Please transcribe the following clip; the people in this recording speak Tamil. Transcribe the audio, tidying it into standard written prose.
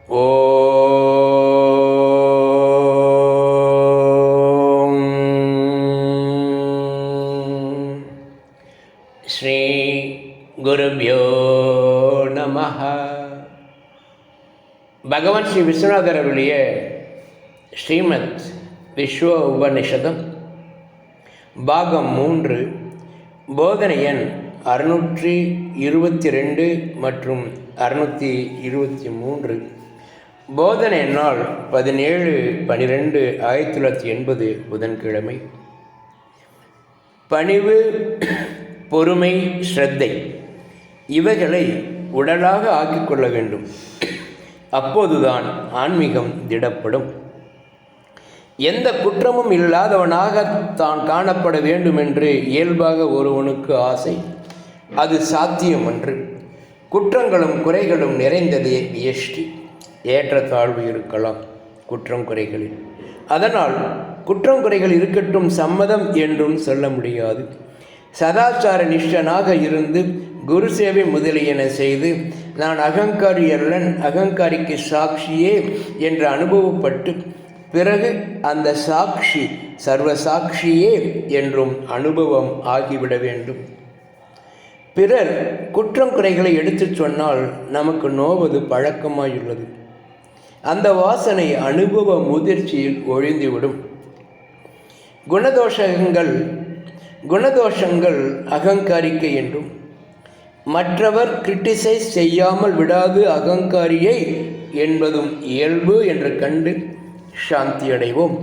ஓம் ஸ்ரீ குருப்யோ நமஹ. பகவான் ஸ்ரீ விஸ்வநாதர் அருளிய ஸ்ரீமத் விஸ்வ உபநிஷதம் பாகம் 3 போதனை எண் 622 மற்றும் 623. போதனை நாள் 17/12/1980 புதன்கிழமை. பணிவு, பொறுமை, ஸ்ரத்தை இவைகளை உடலாக ஆக்கிக்கொள்ள வேண்டும். அப்போதுதான் ஆன்மீகம் திடப்படும். எந்த குற்றமும் இல்லாதவனாக தான் காணப்பட வேண்டும் என்று இயல்பாக ஒருவனுக்கு ஆசை. அது சாத்தியமன்று. குற்றங்களும் குறைகளும் நிறைந்ததே வியஷ்டி. ஏற்றத்தாழ்வு இருக்கலாம் குற்றம் குறைகளில். அதனால் குற்றம் குறைகள் இருக்கட்டும், சம்மதம் என்றும் சொல்ல முடியாது. சதாச்சார நிஷ்டனாக இருந்து குரு சேவை முதலியன செய்து நான் அகங்காரி அல்லன், அகங்காரிக்கு சாட்சியே என்று அனுபவப்பட்டு பிறகு அந்த சாட்சி சர்வ சாட்சியே என்றும் அனுபவம் ஆகிவிட வேண்டும். பிறர் குற்றம் குறைகளை எடுத்துச் சொன்னால் நமக்கு நோவது பழக்கமாயுள்ளது. அந்த வாசனை அனுபவ முதிர்ச்சியில் ஒழிந்துவிடும். குணதோஷங்கள் அகங்காரிக்கை என்றும், மற்றவர் கிரிட்டிசைஸ் செய்யாமல் விடாது அகங்காரியை என்பதும் இயல்பு என்று கண்டு சாந்தி அடைவோம்.